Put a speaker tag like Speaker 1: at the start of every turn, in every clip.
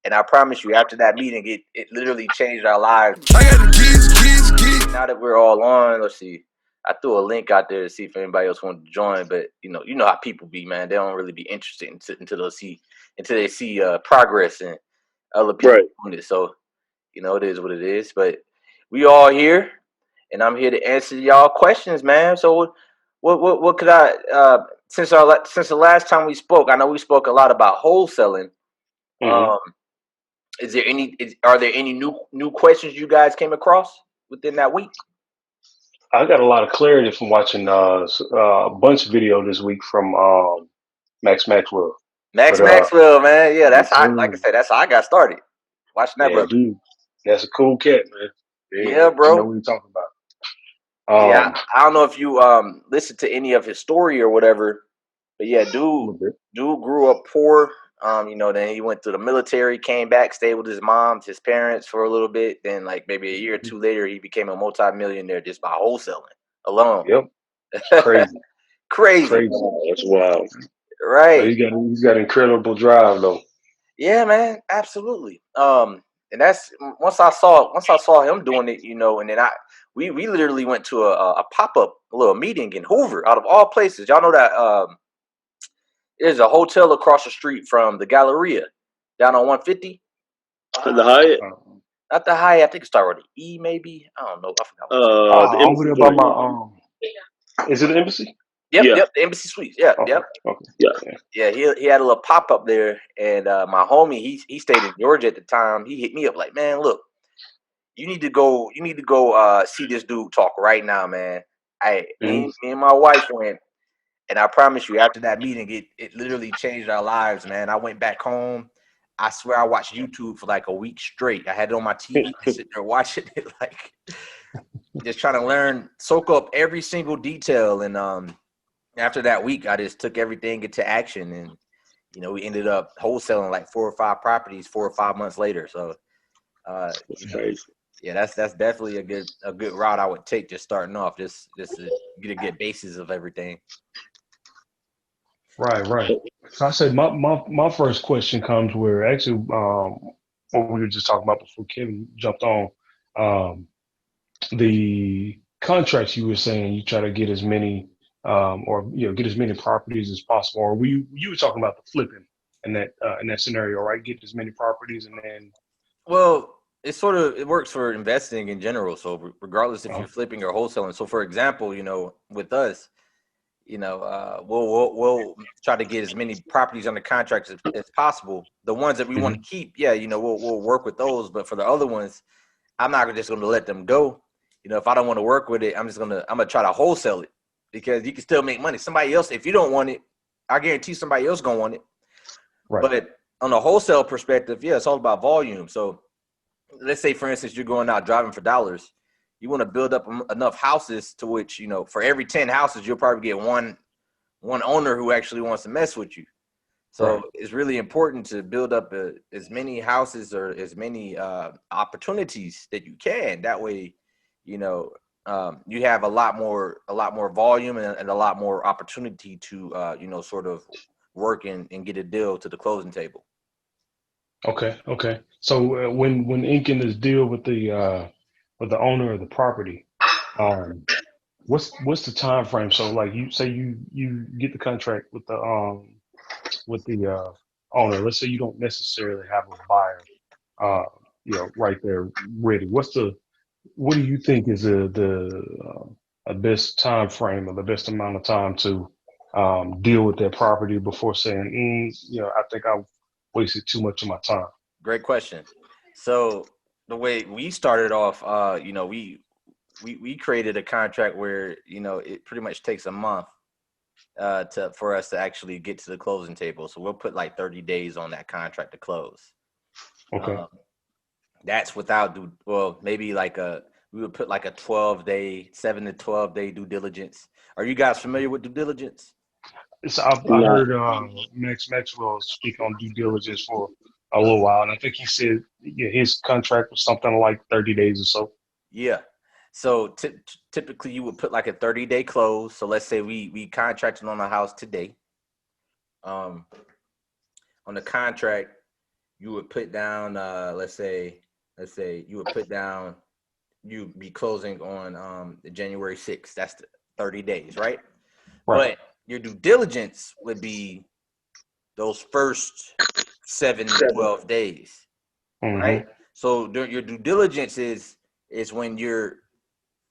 Speaker 1: And I promise you, after that meeting, it literally changed our lives.
Speaker 2: I got the keys.
Speaker 1: Now that we're all on, let's see. I threw a link out there to see if anybody else wanted to join, but you know how people be, man. They don't really be interested until they see progress and other people
Speaker 3: Right.
Speaker 1: doing it. So it is what it is. But we all here, and I'm here to answer y'all questions, man. So what could I since the last time we spoke? I know we spoke a lot about wholesaling.
Speaker 3: Mm-hmm.
Speaker 1: Um, are there any new questions you guys came across within that week?
Speaker 3: I got a lot of clarity from watching a bunch of video this week from Max Maxwell.
Speaker 1: Max
Speaker 3: But
Speaker 1: Maxwell, man. Yeah,
Speaker 3: yes,
Speaker 1: that's how. Like I
Speaker 3: sir.
Speaker 1: said, that's how I got started. Watching that
Speaker 3: Yeah,
Speaker 1: brother.
Speaker 3: dude, that's a cool cat, man. Yeah,
Speaker 1: Yeah,
Speaker 3: you know
Speaker 1: bro.
Speaker 3: what you're talking about.
Speaker 1: Yeah, I don't know if you listened to any of his story or whatever, but yeah,
Speaker 3: A little bit.
Speaker 1: dude grew up poor. Then he went to the military, came back, stayed with his mom, his parents for a little bit. Then, like maybe a year or two later, he became a multi-millionaire just by wholesaling alone.
Speaker 3: Yep, it's crazy,
Speaker 1: Crazy,
Speaker 3: crazy.
Speaker 2: That's wild.
Speaker 3: But
Speaker 1: right?
Speaker 3: he's got incredible drive though.
Speaker 1: Yeah, man, absolutely. And that's once I saw him doing it, and then we literally went to a pop up little meeting in Hoover, out of all places. Y'all know that there's a hotel across the street from the Galleria down on 150.
Speaker 2: The Hyatt,
Speaker 1: Not the High, I think it started with an E, maybe. I don't know. I forgot what it's called.
Speaker 2: the
Speaker 3: Over
Speaker 2: embassy
Speaker 3: there by
Speaker 2: joint.
Speaker 3: my is it an embassy?
Speaker 1: Yep,
Speaker 2: Yeah,
Speaker 1: yep, the Embassy Suites. Yep,
Speaker 3: Okay,
Speaker 1: yep.
Speaker 3: okay.
Speaker 2: yeah.
Speaker 3: Yeah.
Speaker 1: Yeah, he had a little pop up there, and my homie, he stayed in Georgia at the time. He hit me up like, man, look, you need to go see this dude talk right now, man.
Speaker 3: Mhm.
Speaker 1: Me and my wife went, and I promise you, after that meeting, it literally changed our lives, man. I went back home. I swear I watched YouTube for like a week straight. I had it on my TV, just sitting there watching it, like just trying to learn, soak up every single detail. And after that week, I just took everything into action, and we ended up wholesaling like 4 or 5 properties 4 or 5 months later. So,
Speaker 2: That's
Speaker 1: you know,
Speaker 2: crazy.
Speaker 1: yeah, that's definitely a good route I would take, just starting off, just to get a good basis of everything.
Speaker 3: Right. So I said my first question comes where actually what we were just talking about before Kevin jumped on um, the contracts you were saying you try to get as many or get as many properties as possible, or you were talking about the flipping in that scenario, right? Get as many properties and then
Speaker 1: Well, it works for investing in general. So regardless if
Speaker 3: uh,
Speaker 1: you're flipping or wholesaling. So for example, with us, we'll try to get as many properties under contract as possible. The ones that we want to
Speaker 3: mhm.
Speaker 1: keep, yeah, we'll work with those. But for the other ones, I'm not just going to let them go. If I don't want to work with it, I'm gonna try to wholesale it, because you can still make money. Somebody else, if you don't want it, I guarantee somebody else gonna want it.
Speaker 3: Right.
Speaker 1: But on a wholesale perspective, yeah, it's all about volume. So let's say, for instance, you're going out driving for dollars. You want to build up enough houses to which, for every 10 houses, you'll probably get one owner who actually wants to mess with you. So
Speaker 3: Right.
Speaker 1: it's really important to build up as many houses or as many opportunities that you can. That way, you know, you have a lot more volume and a lot more opportunity to, sort of work and get a deal to the closing table.
Speaker 3: Okay. So when inking this deal with the owner of the property, um, what's the time frame? So like you say you get the contract with the owner. Let's say you don't necessarily have a buyer, uh, right there ready. What do you think is a best time frame or the best amount of time to deal with that property before saying, I think I've wasted too much of my time.
Speaker 1: Great question. So the way we started off, we created a contract where it pretty much takes a month for us to actually get to the closing table. So we'll put like 30 days on that contract to close.
Speaker 3: Okay.
Speaker 1: Um, that's without maybe we would put like a 12-day, 7 to 12 day due diligence. Are you guys familiar with due diligence?
Speaker 3: So I
Speaker 2: Nah,
Speaker 3: heard Max Maxwell speak on due diligence for a little while, and I think he said his contract was something like 30 days or so.
Speaker 1: Yeah. So typically you would put like a 30-day close. So let's say we contracted on a house today. Um, on the contract, you would put down, let's say you would put down, you'd be closing on January 6th. That's the 30 days, right?
Speaker 3: Right.
Speaker 1: But your due diligence would be those first 7 to 12 days, right? So during your due diligence is when you're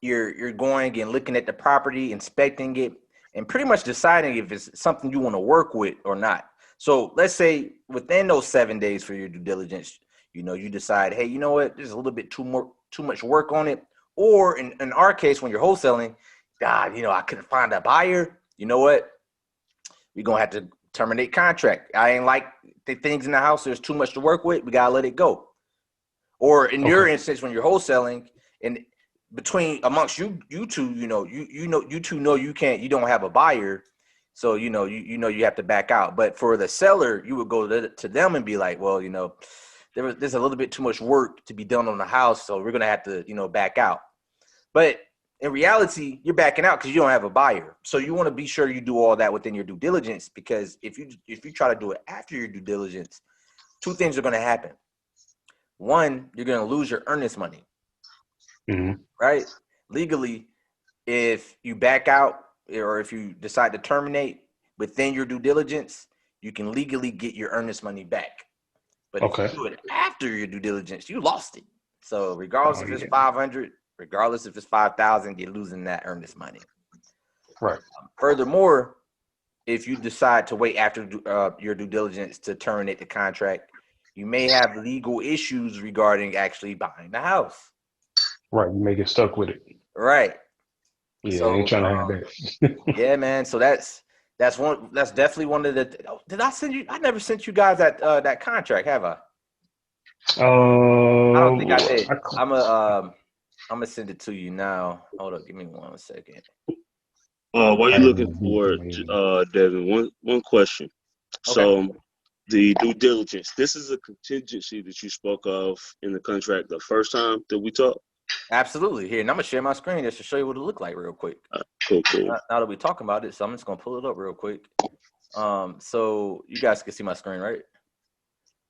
Speaker 1: going and looking at the property, inspecting it, and pretty much deciding if it's something you want to work with or not. So let's say within those 7 days for your due diligence, you decide, hey, you know what, there's a little bit too much work on it. Or in our case, when you're wholesaling, God, I couldn't find a buyer. You know what? We're gonna have to terminate contract. I ain't like the things in the house. There's too much to work with. We gotta let it go. Or in your instance, when you're wholesaling, and amongst you two, you two know you don't have a buyer, so you have to back out. But for the seller, you would go to them and be like, well, there's a little bit too much work to be done on the house, so we're gonna have to back out. But in reality, you're backing out because you don't have a buyer. So you want to be sure you do all that within your due diligence, because if you try to do it after your due diligence, two things are going to happen. One, you're going to lose your earnest money, right? Legally, if you back out or if you decide to terminate within your due diligence, you can legally get your earnest money back. But if you do it after your due diligence, you lost it. So regardless if it's 500, regardless if it's 5,000, you're losing that earnest money.
Speaker 3: Right.
Speaker 1: Furthermore, if you decide to wait after your due diligence to terminate the contract, you may have legal issues regarding actually buying the house.
Speaker 3: Right. You may get stuck with it.
Speaker 1: Right.
Speaker 3: Yeah,
Speaker 1: so,
Speaker 3: ain't trying to have that.
Speaker 1: Yeah, man. So that's definitely one of the. Did I send you? I never sent you guys that contract, have I? I don't think I did. I'm gonna send it to you now. Hold up, give me 1 second.
Speaker 2: While you're looking for it, Devin, one question.
Speaker 1: Okay.
Speaker 2: So the due diligence, this is a contingency that you spoke of in the contract the first time that we talked?
Speaker 1: Absolutely. Here, and I'm gonna share my screen just to show you what it looked like real quick.
Speaker 2: Cool.
Speaker 1: Now that we're talking about it, so I'm just gonna pull it up real quick. So you guys can see my screen, right?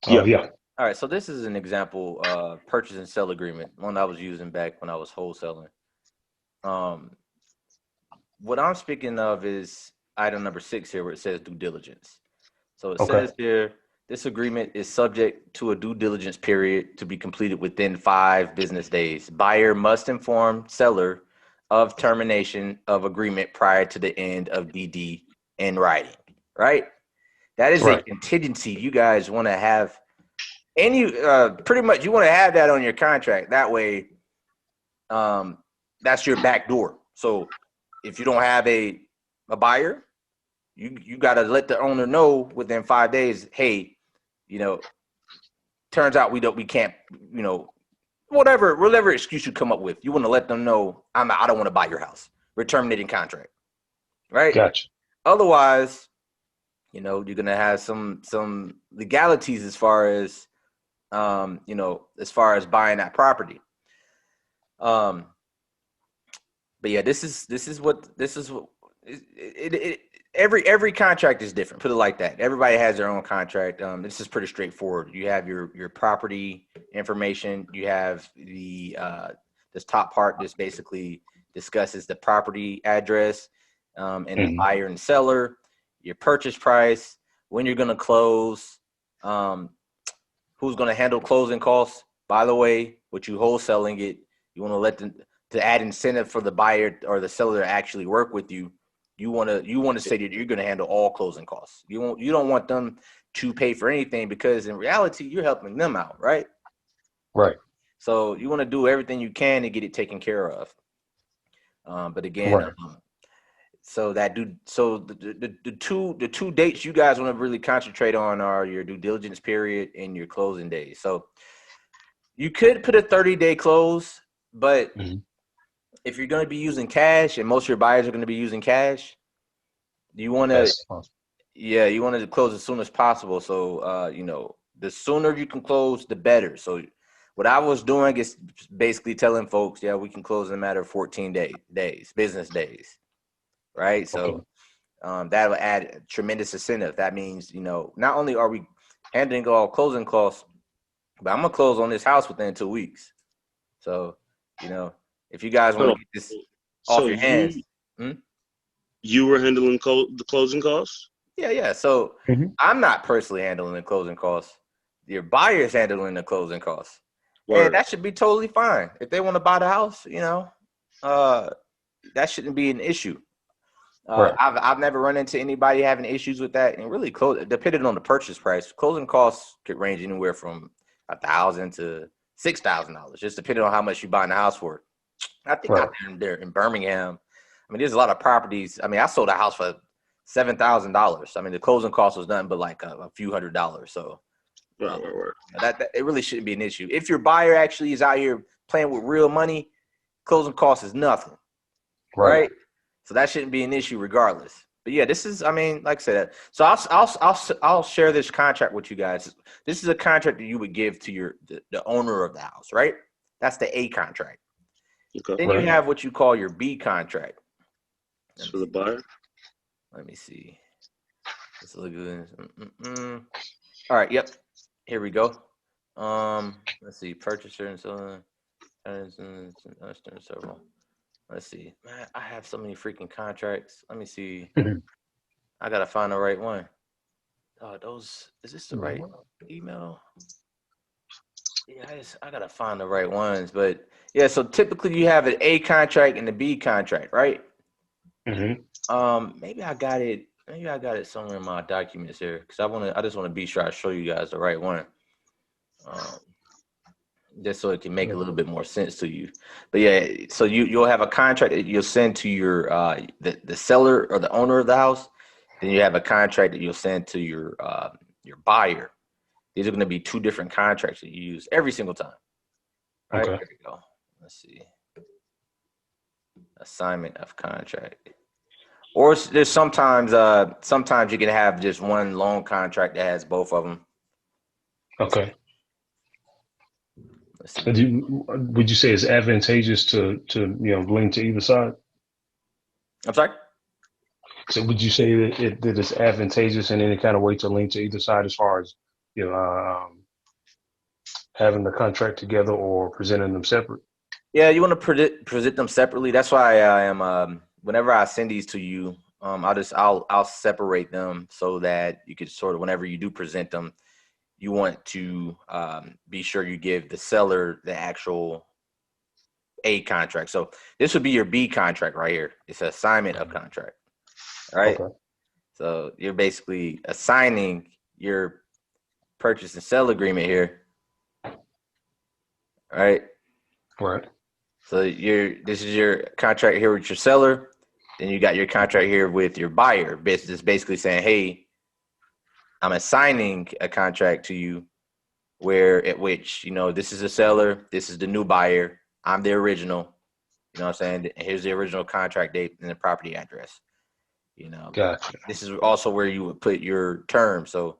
Speaker 3: Yeah.
Speaker 1: All right, so this is an example purchase and sell agreement, one I was using back when I was wholesaling. What I'm speaking of is item number 6 here, where it says due diligence. So it says here, this agreement is subject to a due diligence period to be completed within 5 business days. Buyer must inform seller of termination of agreement prior to the end of DD in writing, right? That is a contingency you guys want to have. Pretty much you want to have that on your contract. That way, that's your back door. So if you don't have a buyer, you got to let the owner know within 5 days, hey, turns out we can't, whatever excuse you come up with, you want to let them know I don't want to buy your house. We're terminating contract. Right?
Speaker 3: Gotcha.
Speaker 1: Otherwise, you're going to have some legalities as far as buying that property. But yeah, this is what every contract is different. Put it like that. Everybody has their own contract. This is pretty straightforward. You have your property information. You have this top part. This basically discusses the property address and the buyer and seller, your purchase price, when you're going to close, who's going to handle closing costs. By the way, what you wholesaling it, you want to let them to add incentive for the buyer or the seller to actually work with you. You want to say that you're going to handle all closing costs. You don't want them to pay for anything, because in reality, you're helping them out, right?
Speaker 3: Right.
Speaker 1: So you want to do everything you can to get it taken care of. But again, the two dates you guys want to really concentrate on are your due diligence period and your closing days. So you could put a 30-day close, but if you're going to be using cash, and most of your buyers are going to be using cash, you want to close as soon as possible. So, the sooner you can close, the better. So what I was doing is basically telling folks, we can close in a matter of 14 business days. Right. So that will add tremendous incentive. That means, not only are we handling all closing costs, But I'm gonna close on this house within 2 weeks. So, you know, if you guys want
Speaker 2: Hold
Speaker 1: to get
Speaker 2: on.
Speaker 1: this off
Speaker 2: So
Speaker 1: your hands, hmm?
Speaker 2: you were handling the closing costs?
Speaker 1: Yeah. So
Speaker 3: Mhm.
Speaker 1: I'm not personally handling the closing costs. Your buyer's handling the closing costs. And
Speaker 2: Word.
Speaker 1: that should be totally fine. If they want to buy the house, that shouldn't be an issue.
Speaker 3: Right.
Speaker 1: I've never run into anybody having issues with that. And really, depending on the purchase price, closing costs could range anywhere from $1,000 to $6,000, just depending on how much you're buying the house for. I think
Speaker 3: Right.
Speaker 1: out there in Birmingham, I mean, there's a lot of properties. I mean, I sold a house for $7,000. I mean, the closing cost was nothing but like a few $100s. So
Speaker 2: Right.
Speaker 1: that it really shouldn't be an issue. If your buyer actually is out here playing with real money, closing cost is nothing,
Speaker 3: Right.
Speaker 1: right? So that shouldn't be an issue regardless. But yeah, this is, I mean, like I said, so I'll share this contract with you guys. This is a contract that you would give to the owner of the house, right? That's the A contract.
Speaker 2: Okay.
Speaker 1: Then you
Speaker 3: Right.
Speaker 1: have what you call your B contract.
Speaker 2: It's for the buyer.
Speaker 1: Let me see. Let's look at this. All right. Yep. Here we go. Let's see. Purchaser and so on. Let's see. Man, I have so many freaking contracts. Let me see.
Speaker 3: Mhm.
Speaker 1: I gotta find the right one. Is this the right
Speaker 3: Mhm.
Speaker 1: email? Yeah, I gotta find the right ones. But yeah, so typically you have an A contract and a B contract, right? Maybe I got it. Maybe I got it somewhere in my documents here because I just want to be sure I show you guys the right one. Um, just so it can make a little bit more sense to you. But yeah, so you'll have a contract that you'll send to your the seller or the owner of the house. Then you have a contract that you'll send to your buyer. These are going to be two different contracts that you use every single time. All right,
Speaker 3: Okay.
Speaker 1: here we go. Let's see. Assignment of contract. Or there's sometimes you can have just one loan contract that has both of them.
Speaker 3: Okay.
Speaker 1: Let's see.
Speaker 3: Would you say it's advantageous to lean to either side?
Speaker 1: I'm sorry.
Speaker 3: So would you say that it's advantageous in any kind of way to lean to either side as far as you know having the contract together or presenting them separate?
Speaker 1: Yeah, you want to present them separately. That's why I am. Whenever I send these to you, I'll separate them so that you could sort of, whenever you do present them, you want to be sure you give the seller the actual A contract. So this would be your B contract right here. It's an assignment of contract. All right.
Speaker 3: Okay.
Speaker 1: So you're basically assigning your purchase and sell agreement here. All right.
Speaker 3: Right.
Speaker 1: So this is your contract here with your seller. Then you got your contract here with your buyer. It's basically saying, hey, I'm assigning a contract to you at which, this is a seller, this is the new buyer, I'm the original. You know what I'm saying? Here's the original contract date and the property address.
Speaker 3: Gotcha.
Speaker 1: This is also where you would put your term. So,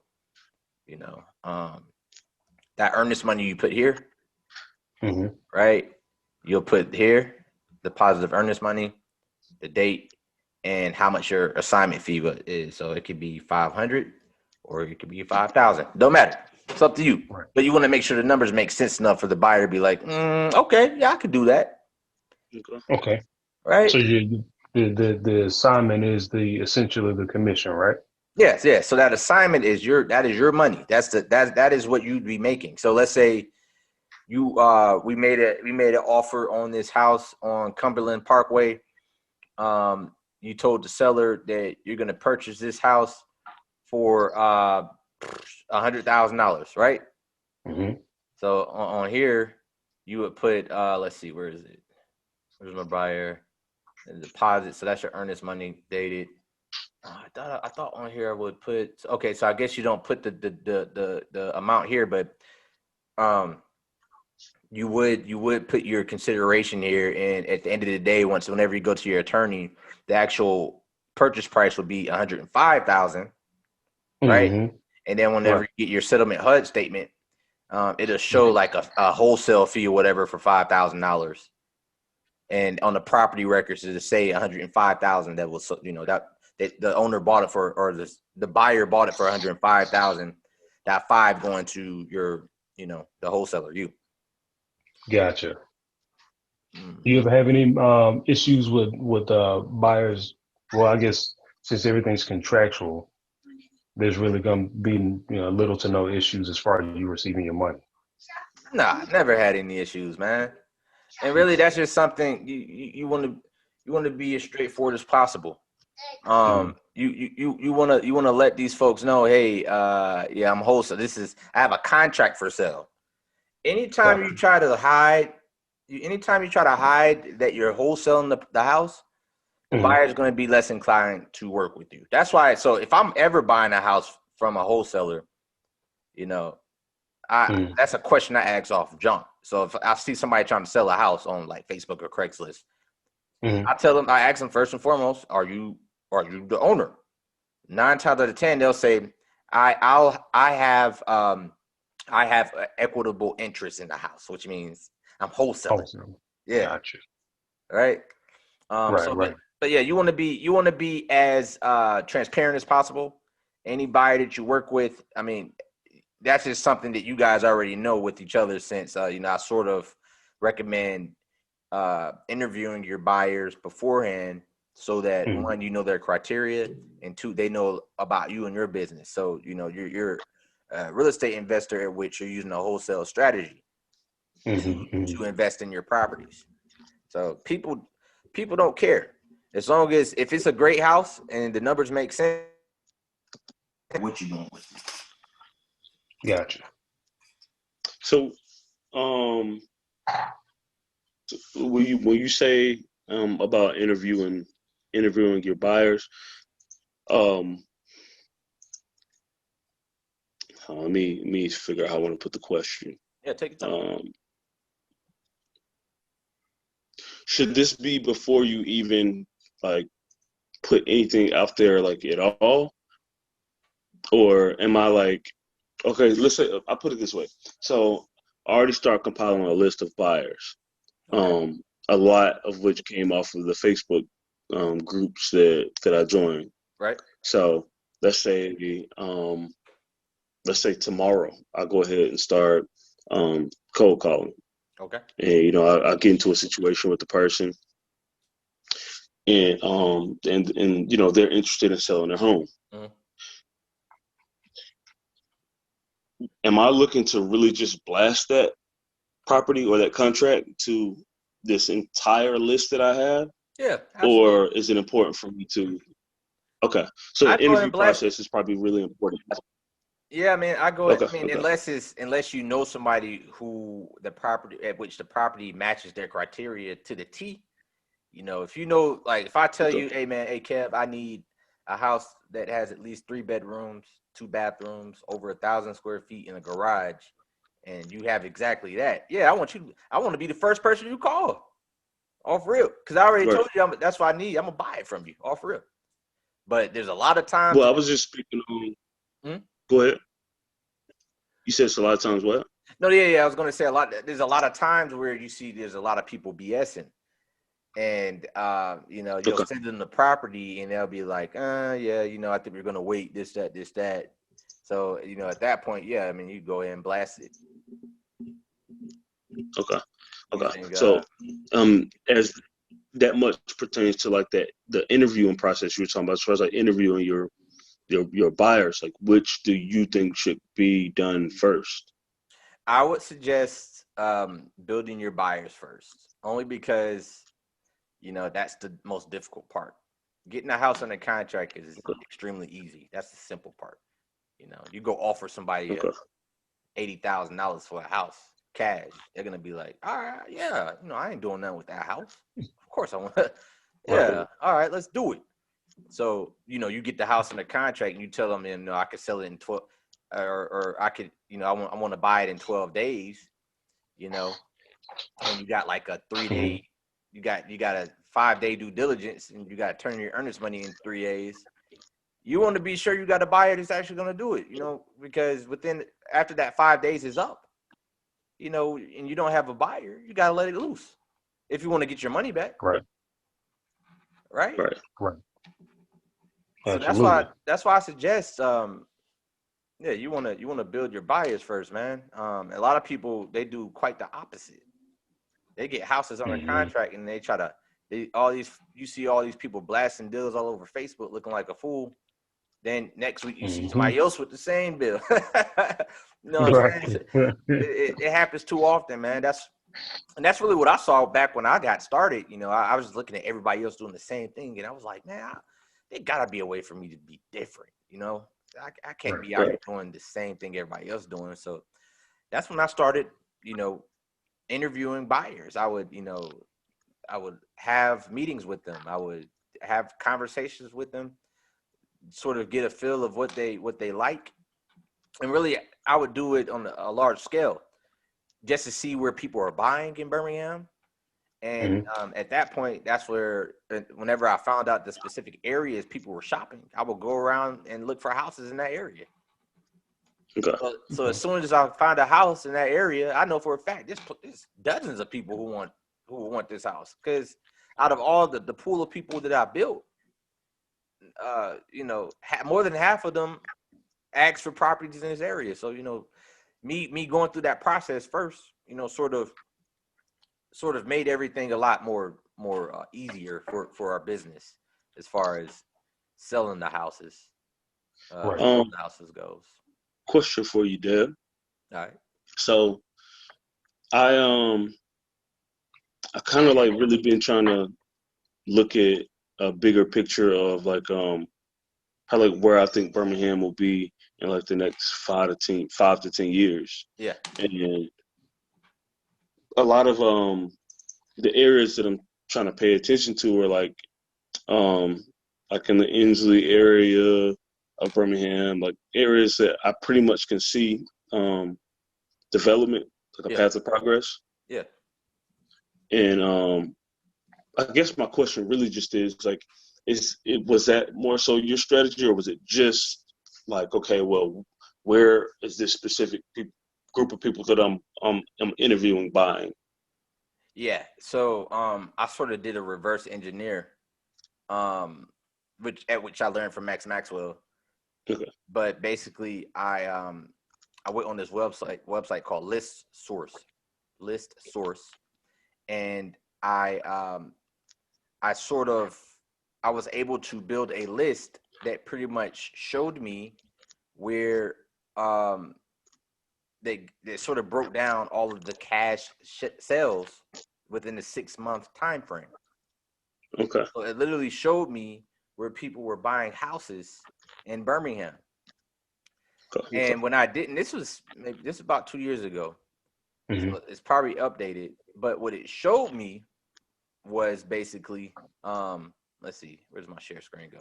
Speaker 1: that earnest money you put here,
Speaker 3: Mm-hmm.
Speaker 1: right? You'll put here the positive earnest money, the date, and how much your assignment fee is. So it could be 500 or it could be 5,000. Don't matter. It's up to you.
Speaker 3: Right.
Speaker 1: But you want to make sure the numbers make sense enough for the buyer to be like, okay, yeah, I could do that.
Speaker 3: Okay.
Speaker 1: Right?
Speaker 3: So the assignment is essentially the commission, right?
Speaker 1: Yes. So that assignment is your money. That is what you'd be making. So let's say we made an offer on this house on Cumberland Parkway. You told the seller that you're going to purchase this house for $100,000, right?
Speaker 3: Mm-hmm.
Speaker 1: So on here, you would put let's see, where is it? Where's my buyer? The deposit. So that's your earnest money dated. I thought on here I would put. Okay, so I guess you don't put the amount here, but you would put your consideration here, and at the end of the day, whenever you go to your attorney, the actual purchase price would be $105,000, right?
Speaker 3: Mm-hmm.
Speaker 1: And then whenever you get your settlement HUD statement, it'll show like a wholesale fee or whatever for $5,000, and on the property records it'll say $105,000 that was that the owner bought it for, or the buyer bought it for $105,000. That $5,000 going to your the wholesaler, you.
Speaker 3: Gotcha.
Speaker 1: Mm.
Speaker 3: Do you ever have any issues with buyers? Well, I guess since everything's contractual, there's really gonna be little to no issues as far as you receiving your money.
Speaker 1: Nah, never had any issues, man. And really, that's just something you want to be as straightforward as possible. You want to let these folks know, hey, yeah, I'm wholesale. I have a contract for sale. Anytime
Speaker 3: Gotcha.
Speaker 1: you try to hide, that you're wholesaling the house, the
Speaker 3: Mhm.
Speaker 1: buyer is going to be less inclined to work with you. That's why. So if I'm ever buying a house from a wholesaler, you know,
Speaker 3: Mhm.
Speaker 1: that's a question I ask off jump. So if I see somebody trying to sell a house on like Facebook or Craigslist,
Speaker 3: Mhm.
Speaker 1: I ask them first and foremost, are you the owner? 9 times out of 10, they'll say, I have an equitable interest in the house, which means I'm wholesaling.
Speaker 3: Awesome.
Speaker 1: Yeah,
Speaker 3: Gotcha.
Speaker 1: right.
Speaker 3: Right. Right.
Speaker 1: But yeah, you want to be as transparent as possible. Any buyer that you work with, I mean, that's just something that you guys already know with each other since I sort of recommend interviewing your buyers beforehand so that
Speaker 3: Mhm.
Speaker 1: one, their criteria, and two, they know about you and your business. So you're a real estate investor at which you're using a wholesale strategy
Speaker 3: Mhm.
Speaker 1: to
Speaker 3: Mhm.
Speaker 1: invest in your properties. So people don't care as long as if it's a great house and the numbers make sense. What you doing with it?
Speaker 3: Gotcha.
Speaker 2: So, when you say about interviewing your buyers, um, let me figure out how I want to put the question.
Speaker 1: Yeah, take your time.
Speaker 2: Should this be before you even like put anything out there like at all, or am I like, okay, let's say I put it this way. So I already start compiling a list of buyers.
Speaker 1: Okay.
Speaker 2: A lot of which came off of the Facebook groups that I joined.
Speaker 1: Right.
Speaker 2: So let's say um, let's say tomorrow I go ahead and start cold calling,
Speaker 1: Okay.
Speaker 2: and I get into a situation with the person, and they're interested in selling their home.
Speaker 1: Mhm.
Speaker 2: Am I looking to really just blast that property or that contract to this entire list that I have,
Speaker 1: Yeah, absolutely.
Speaker 2: or is it important for me to? Okay, so
Speaker 1: I
Speaker 2: the
Speaker 1: go ahead
Speaker 2: interview
Speaker 1: and blast it.
Speaker 2: process is probably really important.
Speaker 1: Yeah, I mean,
Speaker 2: Okay,
Speaker 1: I mean,
Speaker 2: okay,
Speaker 1: unless you know somebody who the property at which the property matches their criteria to the T. If you know, like, if I tell
Speaker 2: okay,
Speaker 1: you, hey man, hey Kev, I need a house that has at least 3 bedrooms, 2 bathrooms, over 1,000 square feet in a garage, and you have exactly that. Yeah, I want to be the first person you call, off real, because I already
Speaker 2: right.
Speaker 1: told you that's what I need. I'm gonna buy it from you, off real. But there's a lot of times.
Speaker 2: Well, I was just speaking on.
Speaker 1: Hmm?
Speaker 2: Go ahead. You said it's a lot of times what?
Speaker 1: No, yeah. I was gonna say a lot. There's a lot of times where you see there's a lot of people BSing, and you'll
Speaker 2: Okay,
Speaker 1: send them the property, and they'll be like, yeah, I think we're gonna wait this, that, this, that. So at that point, yeah, I mean, you go ahead and blast it.
Speaker 2: okay,
Speaker 1: You
Speaker 2: okay.
Speaker 1: think,
Speaker 2: So, as that much pertains to like that the interviewing process you were talking about, as far as like interviewing your buyers, like which do you think should be done first?
Speaker 1: I would suggest building your buyers first, only because that's the most difficult part. Getting a house under contract is
Speaker 2: Okay,
Speaker 1: extremely easy. That's the simple part. You go offer somebody
Speaker 2: okay,
Speaker 1: $80,000 for a house cash. They're gonna be like, all right, yeah, I ain't doing nothing with that house. Of course I want to.
Speaker 3: Right.
Speaker 1: Yeah, all right, let's do it. So you get the house under contract, and you tell them, I could sell it in 12, or I could, I want to buy it in 12 days. You know, and you got like a
Speaker 3: Mhm.
Speaker 1: 3 day, you got a 5 day due diligence, and you got to turn your earnest money in 3 days. You want to be sure you got a buyer that's actually going to do it, because after that 5 days is up, and you don't have a buyer, you got to let it loose if you want to get your money back,
Speaker 3: Right.
Speaker 1: right?
Speaker 2: right.
Speaker 3: Right.
Speaker 1: So
Speaker 3: Absolutely.
Speaker 1: that's why I suggest, Yeah, you wanna build your buyers first, man. A lot of people they do quite the opposite. They get houses under
Speaker 3: Hmm.
Speaker 1: contract and they try to all these you see all these people blasting deals all over Facebook looking like a fool. Then next week you see
Speaker 3: Hmm.
Speaker 1: somebody else with the same bill. You know what I'm saying?
Speaker 3: Right.
Speaker 1: It happens too often, man. That's really what I saw back when I got started. You know, I was looking at everybody else doing the same thing, and I was like, man, there gotta be a way for me to be different. You know, I can't
Speaker 3: Right.
Speaker 1: be out here doing the same thing everybody else doing. So that's when I started, you know, interviewing buyers. I would have meetings with them. I would have conversations with them, sort of get a feel of what they like, and really I would do it on a large scale just to see where people are buying in Birmingham. And
Speaker 3: Hmm.
Speaker 1: at that point, that's where whenever I found out the specific areas people were shopping, I would go around and look for houses in that area.
Speaker 2: Okay.
Speaker 1: So
Speaker 3: Okay.
Speaker 1: as soon as I find a house in that area, I know for a fact there's dozens of people who want this house, because out of all the pool of people that I built, you know, more than half of them asked for properties in this area. So you know, me going through that process first, you know, sort of made everything a lot more easier for our business as far as selling the houses,
Speaker 3: Right.
Speaker 2: Um,
Speaker 1: building the houses goes.
Speaker 2: question for you, Deb.
Speaker 1: All right.
Speaker 2: So I I kind of like really been trying to look at a bigger picture of like how like where I think Birmingham will be in like the next 5 to 10 years.
Speaker 1: Yeah.
Speaker 2: And a lot of the areas that I'm trying to pay attention to are um like in the Inslee area of Birmingham, like areas that I pretty much can see development, like a
Speaker 1: Yeah.
Speaker 2: path of progress.
Speaker 1: Yeah.
Speaker 2: And I guess my question really just is like, was that more so your strategy, or was it just like, okay, well, where is this specific group of people that I'm interviewing buying?
Speaker 1: Yeah. So I sort of did a reverse engineer, um, which I learned from Max Maxwell.
Speaker 2: Okay,
Speaker 1: But basically, I went on this website called List Source, and I sort of I was able to build a list that pretty much showed me where um they sort of broke down all of the cash sales within the 6 month time frame.
Speaker 2: okay,
Speaker 1: So it literally showed me where people were buying houses in Birmingham.
Speaker 2: okay, okay.
Speaker 1: And when I didn't, this is about 2 years ago,
Speaker 3: Hmm.
Speaker 1: so it's probably updated. But what it showed me was basically, let's see, where's my share screen go?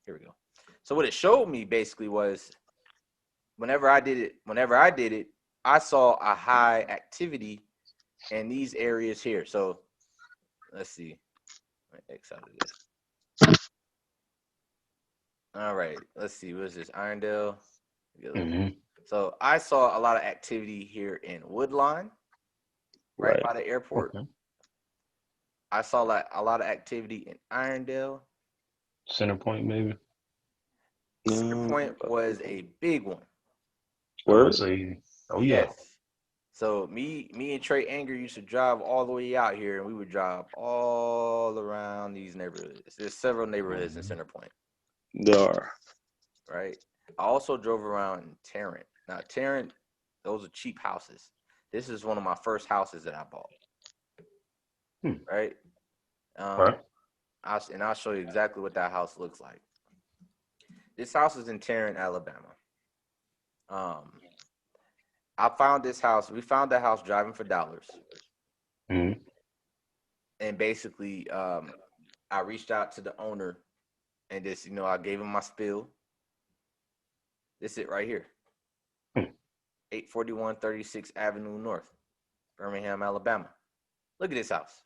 Speaker 1: Here we go. So what it showed me basically was whenever I did it, I saw a high activity in these areas here. So let's see. Let me X out of this. All right, let's see. What is this? Irondale.
Speaker 3: Hmm.
Speaker 1: So I saw a lot of activity here in Woodline, right
Speaker 2: Right.
Speaker 1: by the airport.
Speaker 3: Okay.
Speaker 1: I saw like a lot of activity in Irondale.
Speaker 3: Center Point, maybe.
Speaker 1: Center
Speaker 2: Um,
Speaker 1: Point was a big one.
Speaker 3: I would
Speaker 2: word.
Speaker 3: say, oh yeah.
Speaker 1: Yes. So me and Trey Anger used to drive all the way out here, and we would drive all around these neighborhoods. There's several neighborhoods in
Speaker 3: Hmm.
Speaker 1: Center Point,
Speaker 2: There are.
Speaker 1: right? I also drove around in Tarrant. Now Tarrant, those are cheap houses. This is one of my first houses that I bought,
Speaker 3: Hmm.
Speaker 1: right? Um,
Speaker 3: Right.
Speaker 1: I'll show you exactly what that house looks like. This house is in Tarrant, Alabama. Um, I found this house. We found that house driving for dollars,
Speaker 3: Hmm.
Speaker 1: and basically, I reached out to the owner, and I gave him my spiel. This is it right here,
Speaker 3: Hmm.
Speaker 1: 841 36th Avenue North, Birmingham, Alabama. Look at this house.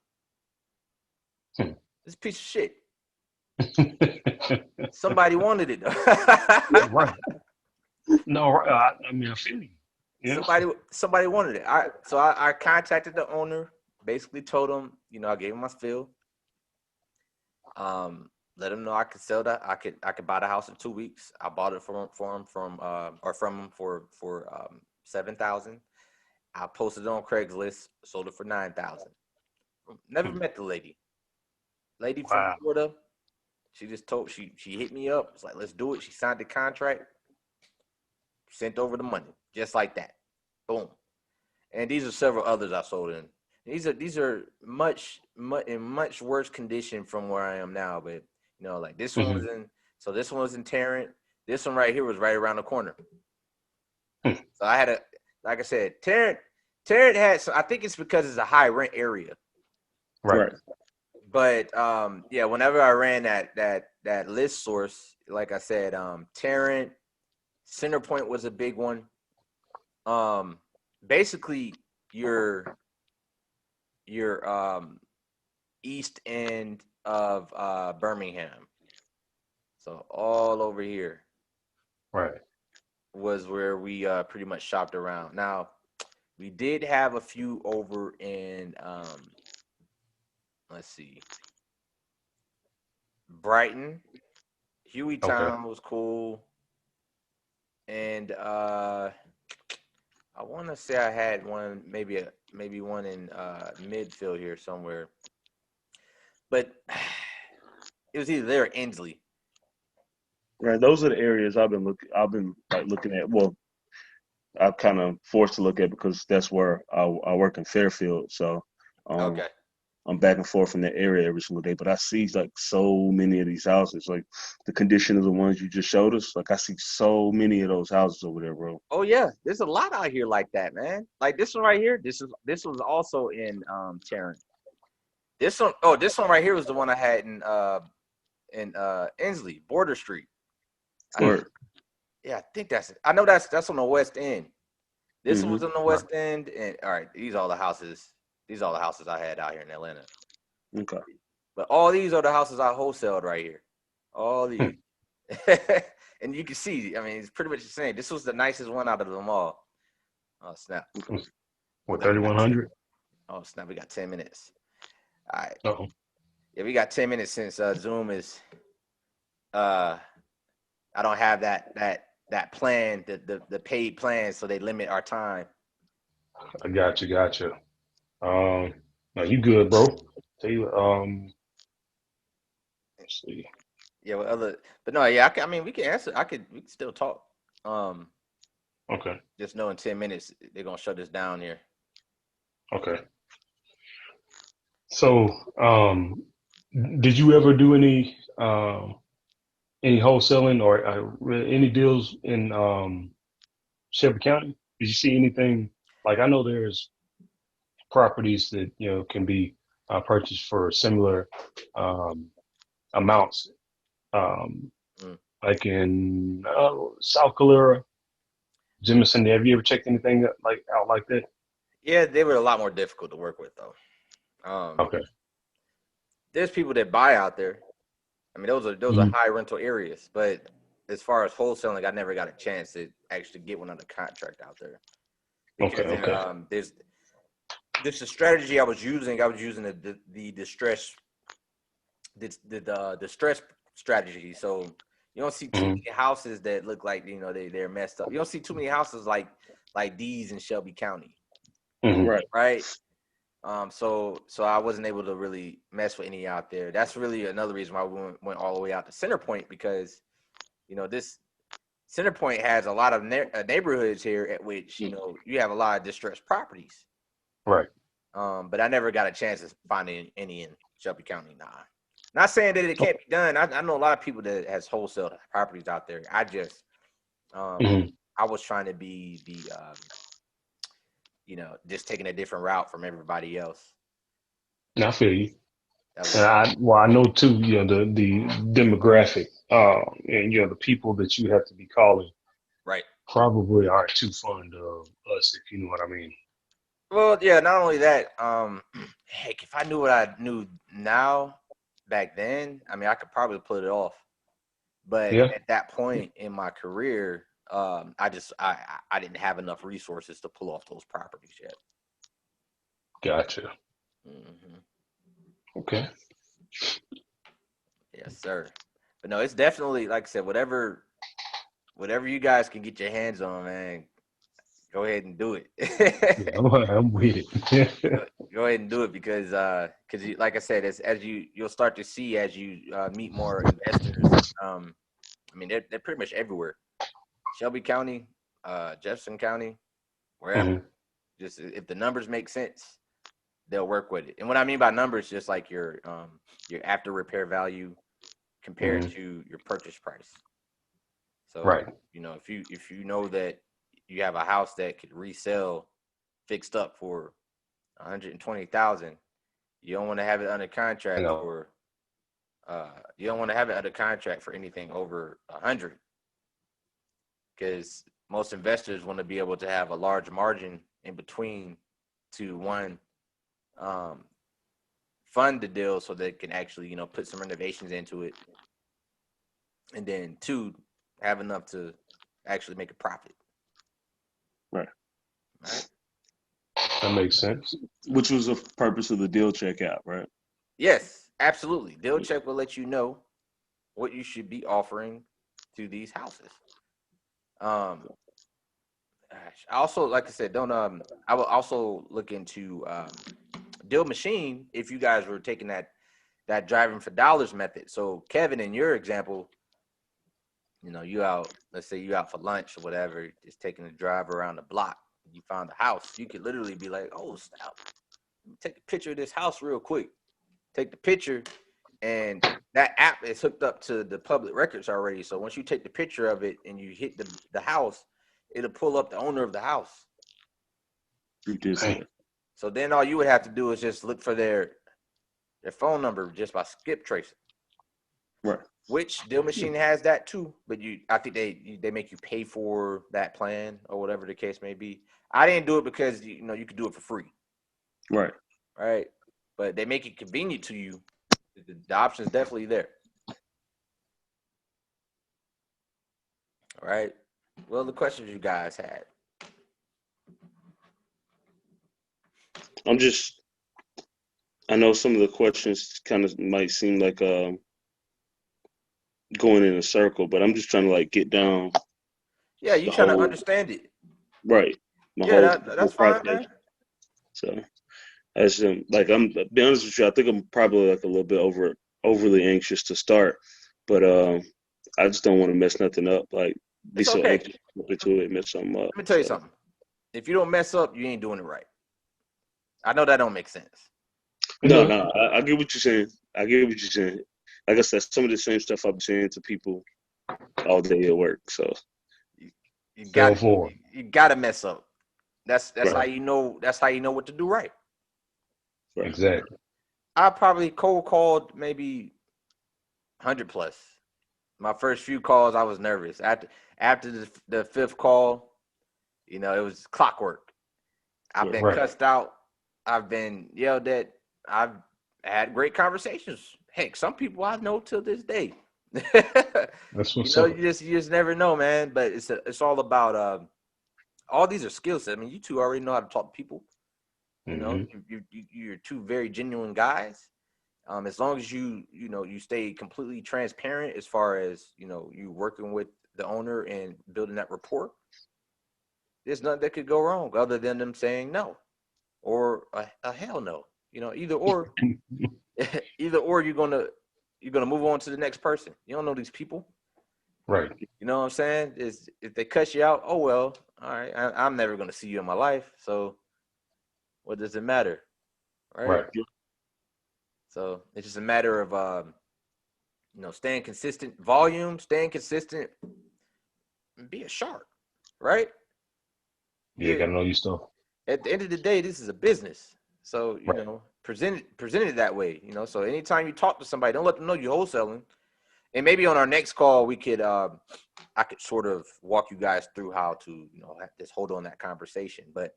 Speaker 3: Hmm.
Speaker 1: This piece of shit. Somebody wanted it though.
Speaker 3: Right. No, I mean, I feel you. Yeah.
Speaker 1: somebody wanted it. So I contacted the owner, basically told him, I gave him my spiel. Let them know I could sell that. I could buy the house in 2 weeks. I bought it from him for 7,000. I posted it on Craigslist, sold it for 9,000. Never met the lady. Lady from
Speaker 3: Wow.
Speaker 1: Florida. She just she hit me up. It's like, let's do it. She signed the contract, sent over the money, just like that. Boom. And these are several others I sold in. These are in much worse condition from where I am now. But like this one was in. So this one was in Tarrant. This one right here was right around the corner. So I had like I said, Tarrant had. So I think it's because it's a high rent area.
Speaker 3: Right.
Speaker 1: But yeah, whenever I ran that list source, like I said, Tarrant, Centerpoint was a big one. Basically your east end of Birmingham. So all over here
Speaker 3: Right.
Speaker 1: was where we pretty much shopped around. Now, we did have a few over in let's see, Brighton. Hueytown was cool. And I want to say I had one, maybe one in Midfield here somewhere. But it was either there or Inslee.
Speaker 2: Right. Those are the areas I've been looking at. Well, I'm kind of forced to look at because that's where I work in Fairfield. So
Speaker 1: Okay.
Speaker 2: I'm back and forth in that area every single day. But I see like so many of these houses, like the condition of the ones you just showed us. Like I see so many of those houses over there, bro.
Speaker 1: Oh yeah, there's a lot out here like that, man. Like this one right here. This was also in Tarrant. This one right here was the one I had in Inslee, Border Street. Yeah, I think that's it. I know that's on the west end. This one was on the west end, and all right, these are all the houses. These are all the houses I had out here in Atlanta.
Speaker 2: Okay.
Speaker 1: But all these are the houses I wholesaled right here. All these. And you can see, I mean, it's pretty much the same. This was the nicest one out of them all. Oh, snap.
Speaker 3: What, 3,100?
Speaker 1: Oh, snap. We got 10 minutes. All right.
Speaker 3: Uh-oh.
Speaker 1: Yeah, we got 10 minutes since Zoom is I don't have that plan, the paid plan, so they limit our time.
Speaker 3: I got you. No, you good, bro. Tell you, let's see.
Speaker 1: Yeah, but no, yeah, I mean, we can answer. We can still talk.
Speaker 3: Okay.
Speaker 1: Just know in 10 minutes they're gonna shut us down here.
Speaker 3: Okay. So, did you ever do any wholesaling or any deals in Shelby County? Did you see anything? Like I know there's properties that can be purchased for similar amounts, like in South Calera, Jemison. Have you ever checked anything out like that?
Speaker 1: Yeah, they were a lot more difficult to work with though.
Speaker 3: Okay.
Speaker 1: There's people that buy out there. I mean, those are high rental areas, but as far as wholesaling, I never got a chance to actually get one under contract out there. Because there's this strategy I was using. I was using the distress strategy. So you don't see too many houses that look like they're messed up. You don't see too many houses like these in Shelby County. Right. So I wasn't able to really mess with any out there. That's really another reason why we went all the way out to Centerpoint, because this Centerpoint has a lot of neighborhoods here at which you have a lot of distressed properties.
Speaker 3: Right.
Speaker 1: But I never got a chance to find any in Shelby County. Nah. Not saying that it can't be done. I know a lot of people that has wholesale properties out there. I just I was trying to be the just taking a different route from everybody else.
Speaker 3: I feel you. And I know too, the demographic, and the people that you have to be calling,
Speaker 1: right,
Speaker 3: probably aren't too fond of us, if you know what I mean.
Speaker 1: Well, yeah. Not only that, heck, if I knew what I knew now back then, I mean, I could probably pull it off. But at that point in my career, I didn't have enough resources to pull off those properties yet.
Speaker 3: Gotcha. Okay.
Speaker 1: Yes, sir. But no, it's definitely like I said, whatever you guys can get your hands on, man, go ahead and do it.
Speaker 3: Yeah, I'm with it.
Speaker 1: Go ahead and do it because you, like I said, as you'll start to see as you meet more investors. I mean, they're pretty much everywhere. Shelby County, Jefferson County, wherever.
Speaker 3: Mhm.
Speaker 1: Just if the numbers make sense, they'll work with it. And what I mean by numbers, just like your after repair value compared
Speaker 3: Mhm.
Speaker 1: to your purchase price. So
Speaker 3: Right.
Speaker 1: if you know that you have a house that could resell fixed up for 120,000, you don't want to have it under
Speaker 3: I
Speaker 1: contract
Speaker 3: know.
Speaker 1: for you don't want to have it under contract for anything over 100, because most investors want to be able to have a large margin in between to one, um, fund the deal so they can actually put some renovations into it, and then two, have enough to actually make a profit.
Speaker 2: Right.
Speaker 1: Right.
Speaker 3: That makes sense.
Speaker 2: Which was the purpose of the deal checkout, right?
Speaker 1: Yes, absolutely. Deal check will let you know what you should be offering to these houses. I also, like I said, don't I will also look into Deal Machine if you guys were taking that driving for dollars method. So Kevin, in your example, you out, let's say you out for lunch or whatever, just taking a drive around the block. You found a house. You could literally be like, "Oh, stop! Take a picture of this house real quick." Take the picture, and that app is hooked up to the public records already. So once you take the picture of it and you hit the house, it'll pull up the owner of the house.
Speaker 2: You did say that.
Speaker 1: So then all you would have to do is just look for their phone number just by skip tracing.
Speaker 2: Right.
Speaker 1: Which Deal Machine has that too, but I think they make you pay for that plan or whatever the case may be. I didn't do it because you could do it for free,
Speaker 2: Right.
Speaker 1: right? But they make it convenient to you. The option is definitely there. All right. Well, the questions you guys had.
Speaker 2: I know some of the questions kind of might seem like going in a circle, but I'm just trying to like get down
Speaker 1: Yeah, you
Speaker 2: the
Speaker 1: trying to
Speaker 2: whole
Speaker 1: understand it.
Speaker 2: right, my
Speaker 1: Yeah,
Speaker 2: whole
Speaker 1: that's fine,
Speaker 2: process.
Speaker 1: man.
Speaker 2: So as like I'm to be honest with you, I think I'm probably like a little bit overly anxious to start, but I just don't want to mess nothing up. Like be
Speaker 1: It's
Speaker 2: so
Speaker 1: okay.
Speaker 2: anxious into it, mess something up.
Speaker 1: Let me tell you something. If you don't mess up, you ain't doing it right. I know that don't make sense.
Speaker 2: No,
Speaker 3: No.
Speaker 2: no, I get what you're saying. I get what you're saying. Like I said, some of the same stuff I've been saying to people all day at work. So
Speaker 1: You
Speaker 3: Fell
Speaker 1: got
Speaker 3: for
Speaker 1: you got to mess up. That's how
Speaker 2: right,
Speaker 1: you know. That's how you know what to do right.
Speaker 3: it.
Speaker 2: right,
Speaker 3: Exactly.
Speaker 1: I probably cold called maybe 100 plus. My first few calls, I was nervous. After the fifth call, it was clockwork. I've
Speaker 2: right.
Speaker 1: been
Speaker 3: Right.
Speaker 1: cussed out. I've been yelled at. I've had great conversations. Heck, some people I know till this day.
Speaker 3: That's what's up.
Speaker 1: You just never know, man. But it's all about all these are skill sets. I mean, you two already know how to talk to people.
Speaker 3: Hmm.
Speaker 1: You're two very genuine guys. As long as you stay completely transparent as far as you working with the owner and building that rapport, there's nothing that could go wrong other than them saying no or a hell no. Either or, either or you're gonna move on to the next person. You don't know these people.
Speaker 3: Right.
Speaker 1: You know what I'm saying? Is if they cuss you out, oh well, all right. I'm never gonna see you in my life, so what does it matter, right?
Speaker 3: Right.
Speaker 1: So it's just a matter of staying consistent, volume, staying consistent, and be a shark, right?
Speaker 3: Yeah,
Speaker 1: You
Speaker 3: gotta know your stuff.
Speaker 1: At the end of the day, this is a business, so
Speaker 3: Right.
Speaker 1: present it that way. So anytime you talk to somebody, don't let them know you're wholesaling. And maybe on our next call, we could I could sort of walk you guys through how to just hold on that conversation. But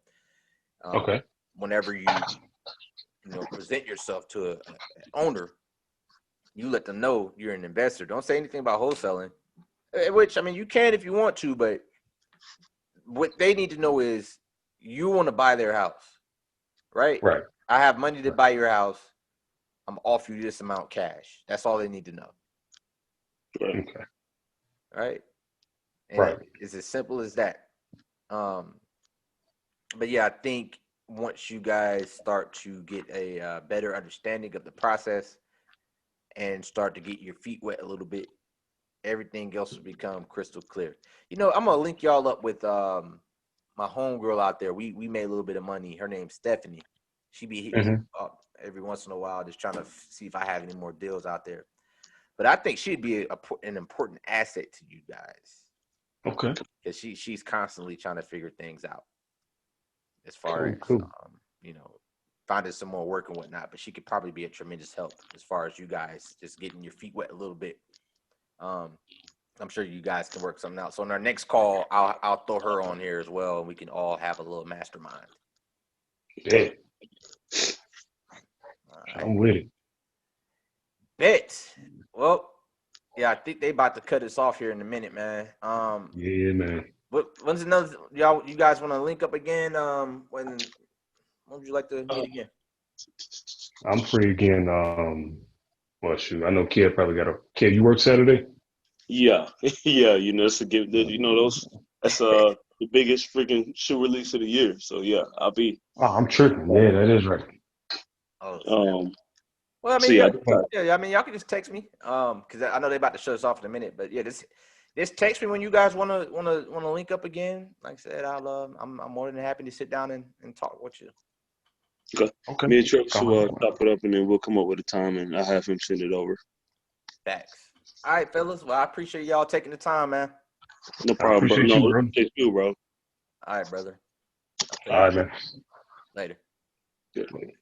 Speaker 3: Okay.
Speaker 1: whenever you present yourself to an owner, you let them know you're an investor. Don't say anything about wholesaling, which I mean you can if you want to, but what they need to know is you want to buy their house, right?
Speaker 3: Right.
Speaker 1: I have money to
Speaker 3: Right.
Speaker 1: buy your house. I'm off you this amount cash. That's all they need to know.
Speaker 2: Right.
Speaker 3: Okay.
Speaker 1: right? And
Speaker 3: Right.
Speaker 1: it's as simple as that. But yeah, I think once you guys start to get a better understanding of the process and start to get your feet wet a little bit, everything else will become crystal clear. You know, I'm gonna link y'all up with my homegirl out there. We made a little bit of money. Her name's Stephanie. She be hitting me up every once in a while, just trying to see if I have any more deals out there. But I think she'd be an important asset to you guys
Speaker 3: Okay.
Speaker 1: because she's constantly trying to figure things out as far as
Speaker 3: Cool.
Speaker 1: you know, finding some more work and whatnot. But she could probably be a tremendous help as far as you guys just getting your feet wet a little bit. I'm sure you guys can work something out. So on our next call, I'll throw her on here as well, and we can all have a little mastermind.
Speaker 3: Yeah.
Speaker 1: All right.
Speaker 3: I'm with it.
Speaker 1: Bet. Well, yeah, I think they about to cut us off here in a minute, man.
Speaker 3: Yeah, man.
Speaker 1: When's another you guys want to link up again? When would you like to meet again?
Speaker 3: I'm free again. Well, shoot, I know Kev probably got a. Kev, you work Saturday?
Speaker 2: Yeah, yeah. You know, it's a give. You know, that's the biggest freaking shoe release of the year. So yeah, I'll be.
Speaker 3: Oh, I'm tripping. Yeah, that is right.
Speaker 1: Oh, well, I
Speaker 2: So
Speaker 1: mean,
Speaker 2: yeah,
Speaker 1: I mean, y'all can just text me, because I know they're about to shut us off in a minute. But yeah, just text me when you guys wanna link up again. Like I said, I'm more than happy to sit down and talk with you.
Speaker 3: Okay.
Speaker 2: me and Travis will chop it up, and then we'll come up with a time, and I'll have him send it over.
Speaker 1: Facts. All right, fellas. Well, I appreciate y'all taking the time, man.
Speaker 2: No problem, bro.
Speaker 3: appreciate you, bro.
Speaker 2: Thank you, bro.
Speaker 1: All right, brother.
Speaker 3: All right, man.
Speaker 1: Later.
Speaker 2: Good.